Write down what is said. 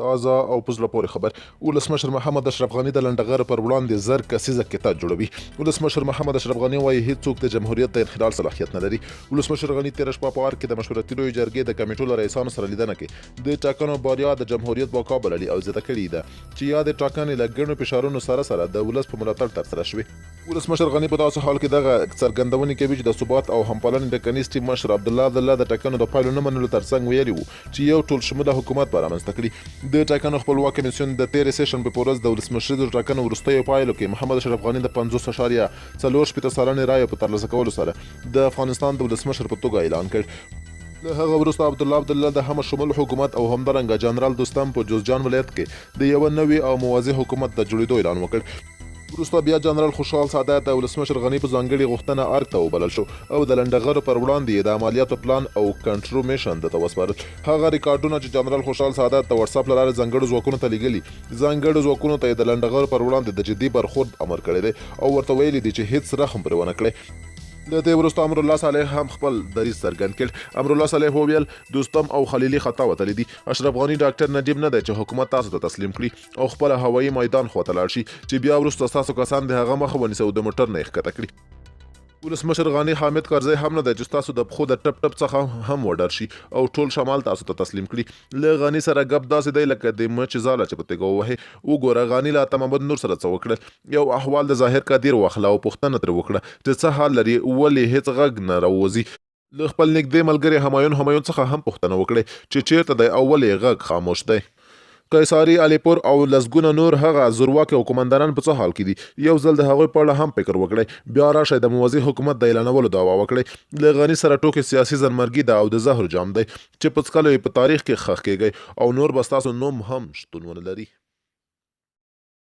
تازه او په زړه پورې خبر ولسمشر محمد اشرف غني د لنډغر پر وړاندې زر کسیزه کتاب جوړوي. ولسمشر محمد اشرف غني وایي هیڅوک د جمهوریت د انحلال صلاحیت نه لري. ولسمشر غني تېره شپه په ارګ کې د مشورتي لویې جرګې د کمیټو له رئیسانو سره لیدنه کې د ټاکنو بریا د جمهوریت بقا بللي او زیاته کړې ده چې یادې ټاکنې له ګڼو فشارونو سره د ولس په ملاتړ ترسره شوې. ولسمشر غني په داسې حال کې دغه څرګندونې کوي چې د ثبات او همپالنې د کنیز ټیم مشر عبدالله د ټاکنو د پایلو نه منلو ترڅنګ ویلي وو چې یو ټول شموله حکومت به رامنځته کړي. د ټاکنو خپلواک کمیسیون د تېرې سیشن په ورځ د ولسمشرۍ د ټاکنو وروستیو پایلو کې محمد اشرف غني د 50.4 سلنې رایو په ترلاسه کولو سره د افغانستان د ولسمشر په توګه اعلان کړ. له هغه وروسته عبدالله د هم شمول حکومت او همدارنګه جنرال دوستم په جوزجان ولایت کې د یو نوي او موازی حکومت د جوړېدو اعلان وکړ. وروسته بیا جنرال خوشحال سادات د ولسمشر غني په ځانګړې غوښتنه ارګ ته وبلل شو او د لنډغرو پر وړاندې د عملیاتو پلان او کنټرول میشن ته وسپارل. هغه ریکارډونه چې جنرال خوشحال سادات د واتس اپ له لارې ځانګړو ځواکونو ته لیږلي ځانګړو ځواکونو ته د لنډغرو پر وړاندې د جدي برخورد امر کړی دی او ورته ویلي دي چې هیڅ رحم پرې ونه کړی. له دې وروسته امرالله صالح هم خپل دریځ څرګند کړ. امرالله صالح وویل دوستم او خلیلي خطا وتلی دي. اشرف غني ډاکټر نجیب نه دی چې حکومت تاسو ته تسلیم کړي او خپل هوایي میدان خواته لاړ شي چې بیا وروسته ستاسو کسان د هغه مخه ونیسي او د موټر نه یې ښکته کړي. ولسمشر غني حامد کرزی هم نه دی چې تاسو د پښو د ټپ څخه هم وډر شي او ټول شمال تاسو ته تسلیم کړي. له غني سره ګپ داسې دی لکه د مچ زاله چې په تیګو وهي. وګوره غني له عطا محمد نور سره څه وکړل یو احوال د ظاهر قادر واخله او پوښتنه ترې وکړه چې څه حال لري ولې هیڅ غږ نه راوځي. له خپل نږدې ملګري همایون څخه هم پوښتنه وکړي چې چیرته دی او ولې غږ خاموش دی. قیصاري علیپور او لسګونه نور هغه زورواکي او قومندانان په څه حال کې دي یو ځل د هغوی په اړه هم فکر وکړئ. بیا راشئ د موازي حکومت د اعلانولو دعوا وکړئ. له غني سره ټوکې سیاسي زرمرګي ده او د زهر جام دی چې په څکلو یې په تاریخ کې ښخ کیږئ او نور به ستاسو نوم هم شتون ونه لري.